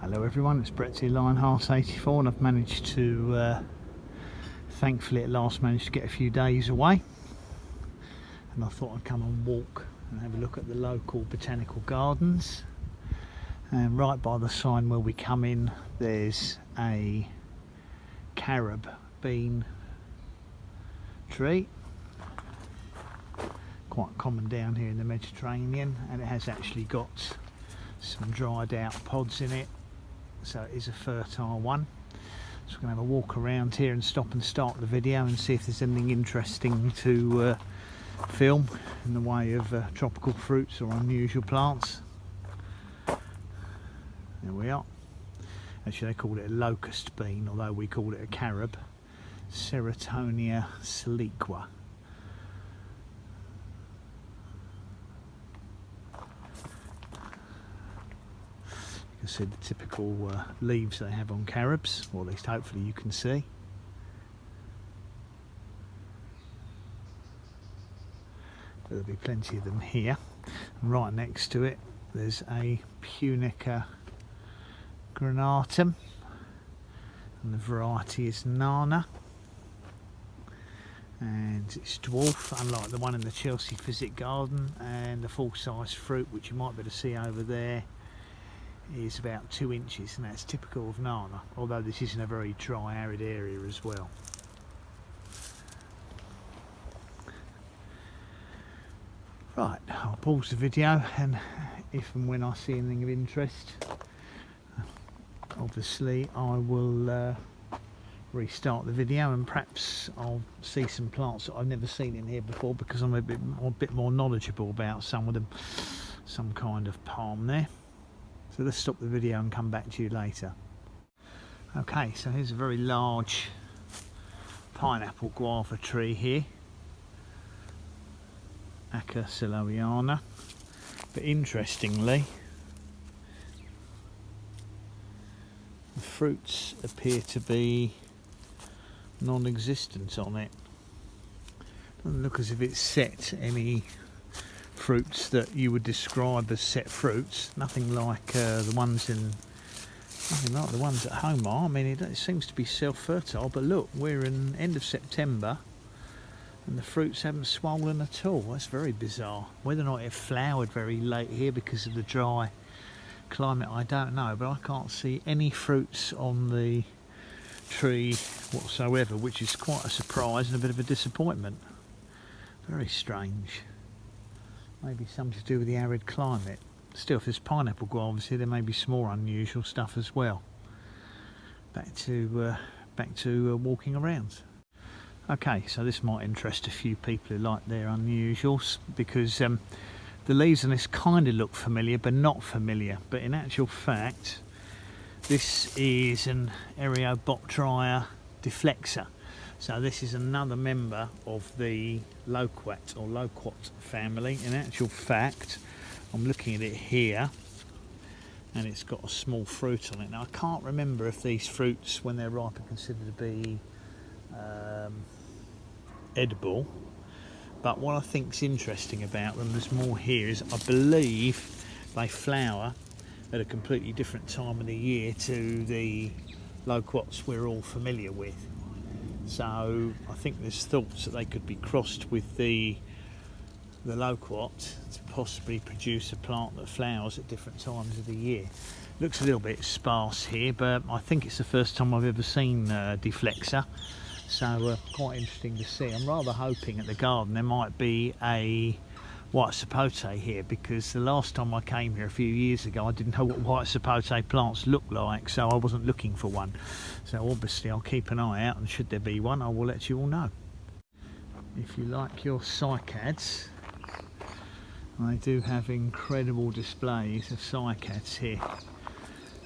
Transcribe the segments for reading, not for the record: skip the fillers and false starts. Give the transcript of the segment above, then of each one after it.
Hello everyone, it's Brett here, Lionheart84, and I've managed to, thankfully at last managed to get a few days away, and I thought I'd come and walk and have a look at the local botanical gardens. And right by the sign where we come in there's a carob bean tree, quite common down here in the Mediterranean, and it has actually got some dried out pods in it, so it is a fertile one. So we're going to have a walk around here and stop and start the video and see if there's anything interesting to film in the way of tropical fruits or unusual plants. There we are. Actually they call it a locust bean, although we call it a carob. Ceratonia siliqua. You can see the typical leaves they have on carobs, or at least hopefully you can see. There'll be plenty of them here. And right next to it there's a Punica granatum, and the variety is Nana, and it's dwarf, unlike the one in the Chelsea Physic Garden, and the full-size fruit, which you might be able to see over there, is about 2 inches, and that's typical of Nana, although this is in a very dry, arid area as well. Right, I'll pause the video, and if and when I see anything of interest, obviously I will restart the video, and perhaps I'll see some plants that I've never seen in here before, because I'm a bit more knowledgeable about some of them. Some kind of palm there. So let's stop the video and come back to you later. Okay, so here's a very large pineapple guava tree here, Aca Siloiana, but interestingly the fruits appear to be non-existent on it. Doesn't look as if it's set any fruits that you would describe as set fruits. Nothing like the ones at home are. I mean, it seems to be self-fertile, but look, we're in end of September and the fruits haven't swollen at all. That's very bizarre. Whether or not it flowered very late here because of the dry climate, I don't know, but I can't see any fruits on the tree whatsoever, which is quite a surprise and a bit of a disappointment. Very strange. Maybe something to do with the arid climate. Still, if there's pineapple guavas here, there may be some more unusual stuff as well. Back to walking around. Okay, so this might interest a few people who like their unusuals, because the leaves on this kind of look familiar but not familiar, but in actual fact this is an Eriobopteria deflexa. So this is another member of the loquat or loquat family. In actual fact, I'm looking at it here and it's got a small fruit on it. Now I can't remember if these fruits, when they're ripe, are considered to be edible, but what I think's interesting about them, there's more here, is I believe they flower at a completely different time of the year to the loquats we're all familiar with. So I think there's thoughts that they could be crossed with the loquat to possibly produce a plant that flowers at different times of the year. Looks a little bit sparse here, but I think it's the first time I've ever seen deflexa, so quite interesting to see. I'm rather hoping at the garden there might be a white sapote here, because the last time I came here a few years ago I didn't know what white sapote plants look like, so I wasn't looking for one. So obviously I'll keep an eye out, and should there be one I will let you all know. If you like your cycads, I do have incredible displays of cycads here,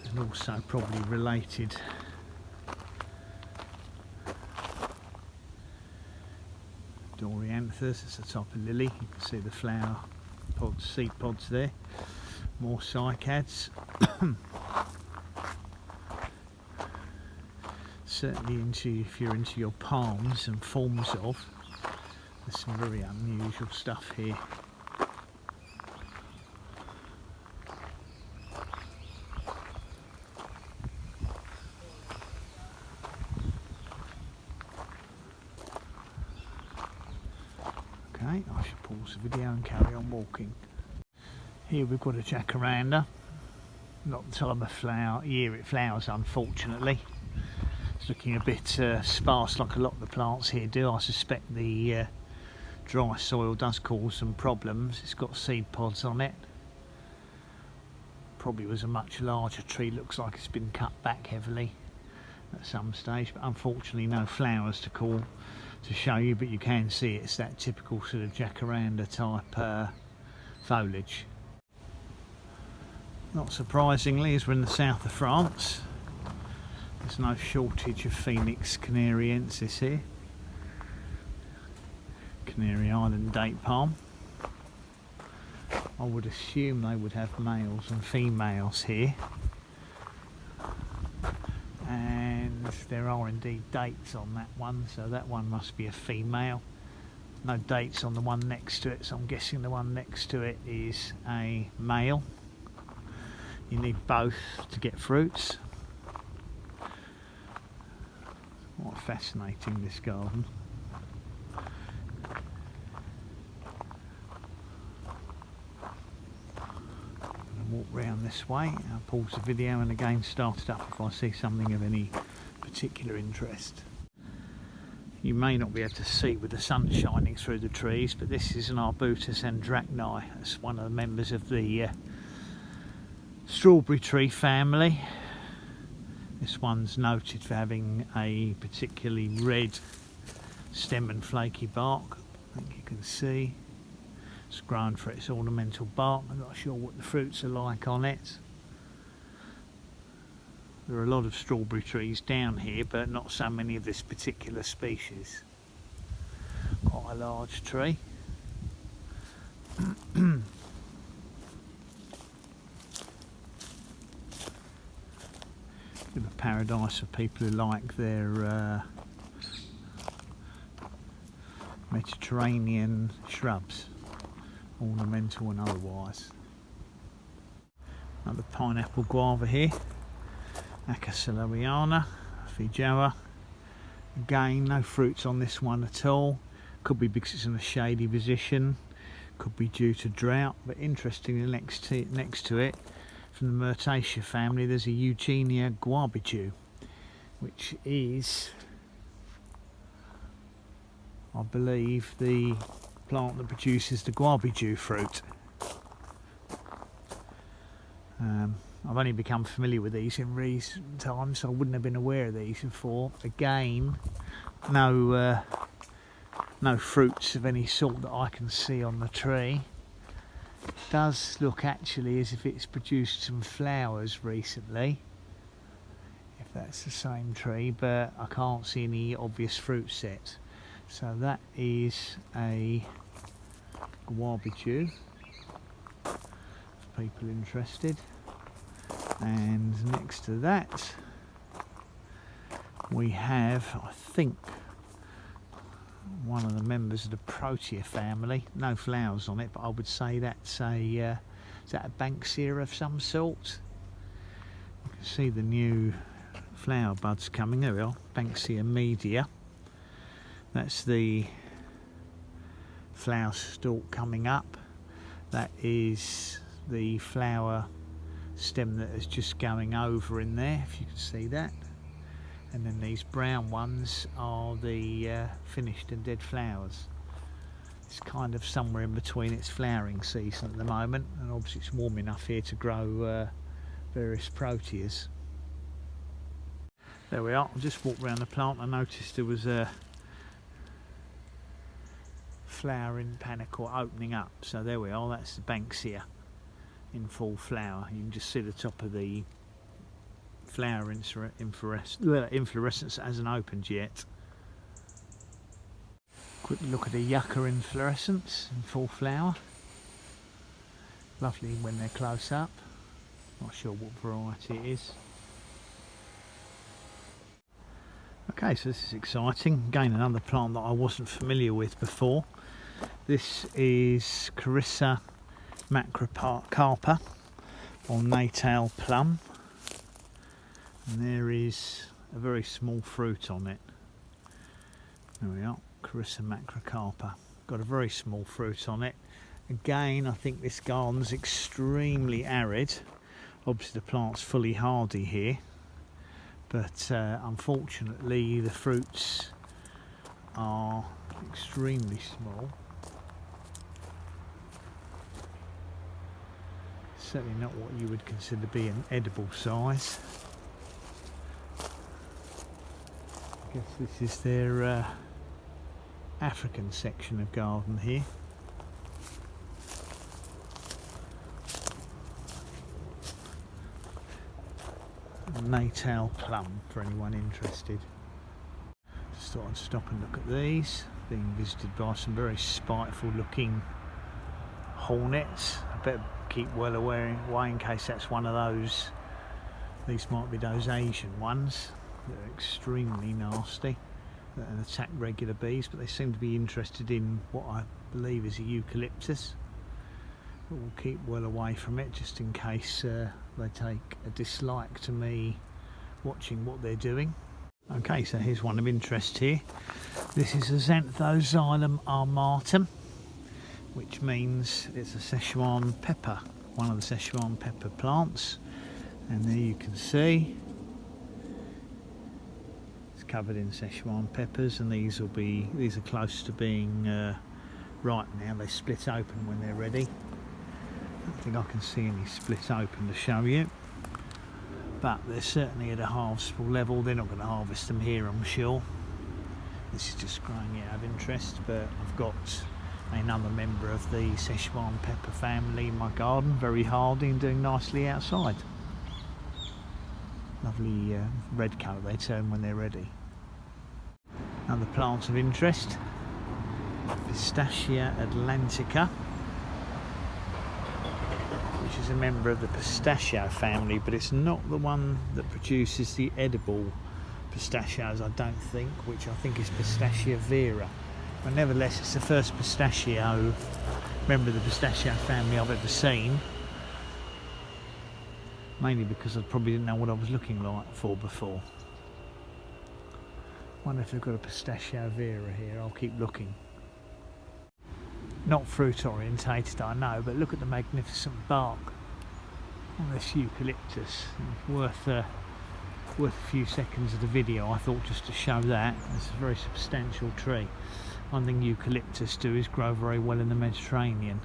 and also probably related Dorianthus. It's a type of lily. You can see the flower pods, seed pods there. More cycads. Certainly if you're into your palms and forms of, there's some very unusual stuff here. Okay, I should pause the video and carry on walking. Here we've got a jacaranda. Not the time of year it flowers, unfortunately. It's looking a bit sparse like a lot of the plants here do. I suspect the dry soil does cause some problems. It's got seed pods on it. Probably was a much larger tree. Looks like it's been cut back heavily at some stage, but unfortunately no flowers to show you, but you can see it's that typical sort of jacaranda type foliage. Not surprisingly, as we're in the south of France, there's no shortage of Phoenix canariensis here. Canary Island date palm. I would assume they would have males and females here. And there are indeed dates on that one, so that one must be a female. No dates on the one next to it, so I'm guessing the one next to it is a male. You need both to get fruits. Quite fascinating, this garden. Walk round this way. I'll pause the video and again start it up if I see something of any particular interest. You may not be able to see with the sun shining through the trees, but this is an Arbutus andrachni. It's one of the members of the strawberry tree family. This one's noted for having a particularly red stem and flaky bark. I think you can see. It's grown for its ornamental bark. I'm not sure what the fruits are like on it. There are a lot of strawberry trees down here, but not so many of this particular species. Quite a large tree. Bit of a paradise for people who like their Mediterranean shrubs, ornamental and otherwise. Another pineapple guava here, Acacelariana, Fijoa. Again, no fruits on this one at all. Could be because it's in a shady position, could be due to drought, but interestingly next to it, from the Myrtaceae family, there's a Eugenia guabidew, which is, I believe, the plant that produces the guabidew fruit. I've only become familiar with these in recent times, so I wouldn't have been aware of these before. Again, no fruits of any sort that I can see on the tree. It does look actually as if it's produced some flowers recently, if that's the same tree, but I can't see any obvious fruit set. So that is a guabidew, for people interested. And next to that we have, I think, one of the members of the Protea family. No flowers on it, but I would say that's a is that a Banksia of some sort? You can see the new flower buds coming. There we are, Banksia media. That's the flower stalk coming up. That is the flower stem that is just going over in there, if you can see that. And then these brown ones are the finished and dead flowers. It's kind of somewhere in between its flowering season at the moment, and obviously it's warm enough here to grow various proteas. There we are. I just walked around the plant. I noticed there was a flowering panicle opening up, so there we are. That's the Banksia in full flower. You can just see the top of the flower inflorescence hasn't opened yet. Quick look at a yucca inflorescence in full flower. Lovely when they're close up. Not sure what variety it is. Okay, so this is exciting. Again, another plant that I wasn't familiar with before. This is Carissa macrocarpa, or Natal plum, and there is a very small fruit on it. There we are, Carissa macrocarpa. got a very small fruit on it. Again, I think this garden's extremely arid. Obviously the plant's fully hardy here, but unfortunately the fruits are extremely small. Certainly not what you would consider to be an edible size. I guess this is their African section of garden here. Natal plum for anyone interested. Just thought I'd stop and look at these. Being visited by some very spiteful looking hornets. I better keep well away in case that's one of those. These might be those Asian ones that are extremely nasty and attack regular bees, but they seem to be interested in what I believe is a eucalyptus. But we'll keep well away from it just in case they take a dislike to me watching what they're doing. Okay, so here's one of interest here. This is a Xanthoxylum armatum, which means it's a Szechuan pepper, one of the Szechuan pepper plants. And there you can see it's covered in Szechuan peppers, and these are close to being ripe now. They split open when they're ready. I don't think I can see any split open to show you, but they're certainly at a harvestable level. They're not going to harvest them here, I'm sure. This is just growing out of interest, but I've got another member of the Szechuan pepper family in my garden, very hardy and doing nicely outside. Lovely red colour they turn when they're ready. Another plant of interest, Pistachia atlantica, which is a member of the pistachio family, but it's not the one that produces the edible pistachios, I don't think, which I think is Pistachia vera. But nevertheless, it's the first pistachio member of the pistachio family I've ever seen. Mainly because I probably didn't know what I was looking like for before. Wonder if they've got a Pistachio vera here. I'll keep looking. Not fruit orientated, I know, but look at the magnificent bark on this eucalyptus. Worth a few seconds of the video, I thought, just to show that. It's a very substantial tree. One thing eucalyptus do is grow very well in the Mediterranean.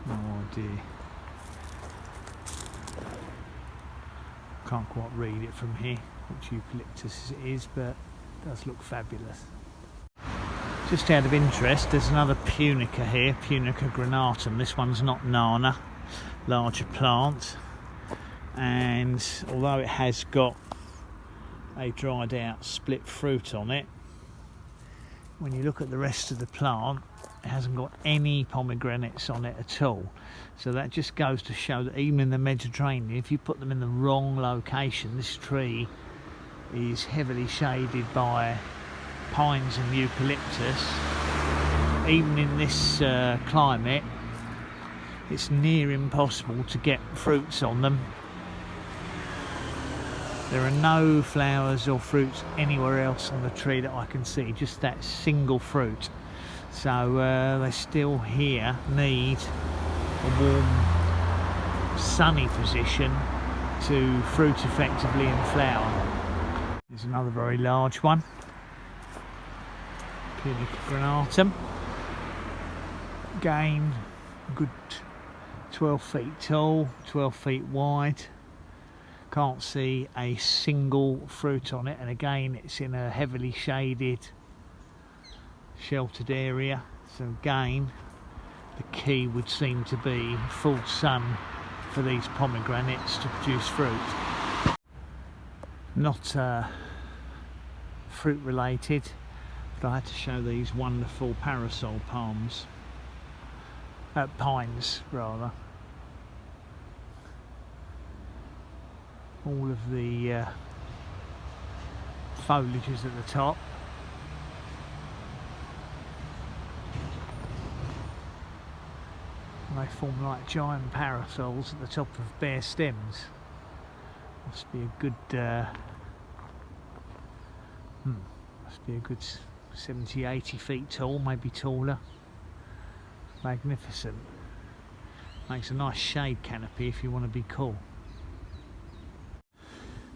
Oh dear. Can't quite read it from here which eucalyptus it is, but it does look fabulous. Just out of interest, there's another punica here, Punica granatum. This one's not Nana, larger plant, and although it has got a dried out split fruit on it, when you look at the rest of the plant, it hasn't got any pomegranates on it at all. So that just goes to show that even in the Mediterranean, if you put them in the wrong location, this tree is heavily shaded by pines and eucalyptus. Even in this climate, it's near impossible to get fruits on them. There are no flowers or fruits anywhere else on the tree that I can see, just that single fruit. So they still here need a warm, sunny position to fruit effectively and flower. There's another very large one, Punica granatum. Again, a good 12 feet tall, 12 feet wide. Can't see a single fruit on it, and again it's in a heavily shaded, sheltered area. So again, the key would seem to be full sun for these pomegranates to produce fruit. Not fruit related, but I had to show these wonderful parasol palms, pines rather. All of the foliage is at the top. And they form like giant parasols at the top of bare stems. Must be a good 70, 80 feet tall, maybe taller. Magnificent. Makes a nice shade canopy if you want to be cool.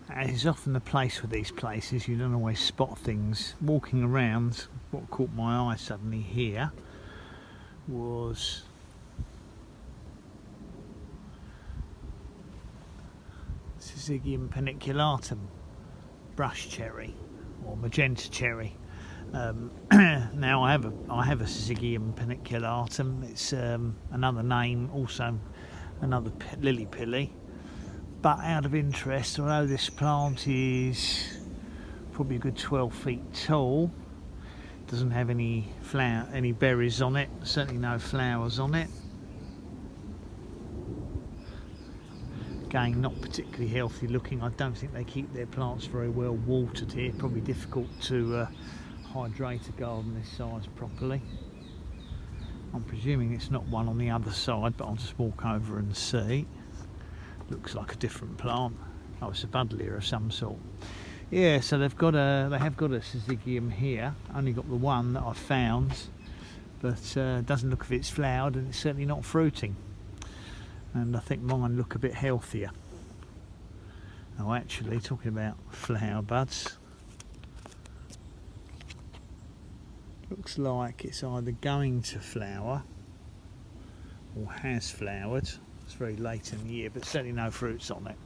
As is often the place with these places, you don't always spot things. Walking around, what caught my eye suddenly here was Syzygium paniculatum, brush cherry or magenta cherry. Now I have a Syzygium paniculatum. It's another name, also another lily pilly. But out of interest, although this plant is probably a good 12 feet tall, doesn't have any berries on it, certainly no flowers on it. Again, not particularly healthy looking. I don't think they keep their plants very well watered here. Probably difficult to hydrate a garden this size properly. I'm presuming it's not one on the other side, but I'll just walk over and see. Looks like a different plant. Oh, it's a buddleia of some sort. Yeah, so they have got a Syzygium here. Only got the one that I found, but doesn't look if it's flowered, and it's certainly not fruiting. And I think mine look a bit healthier. Oh, actually, talking about flower buds, looks like it's either going to flower or has flowered. It's very late in the year, but certainly no fruits on it.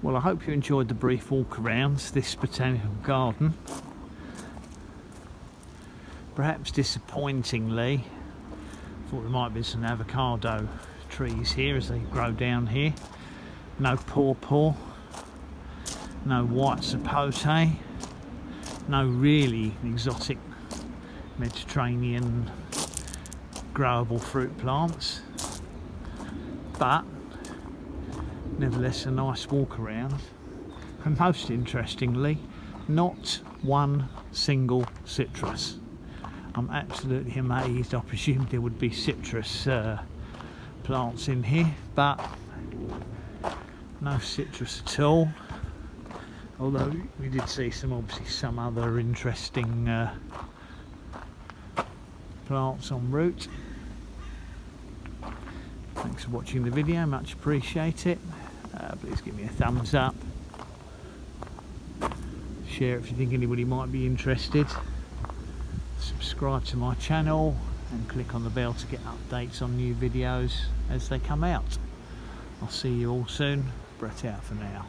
Well, I hope you enjoyed the brief walk around this botanical garden. Perhaps disappointingly, I thought there might be some avocado trees here as they grow down here. No pawpaw, no white sapote, no really exotic Mediterranean growable fruit plants, but nevertheless a nice walk around, and most interestingly, not one single citrus. I'm absolutely amazed. I presumed there would be citrus plants in here, but no citrus at all. Although we did see obviously some other interesting plants en route. Thanks for watching the video, much appreciate it. Please give me a thumbs up, share if you think anybody might be interested, subscribe to my channel and click on the bell to get updates on new videos as they come out. I'll see you all soon. Brett out for now.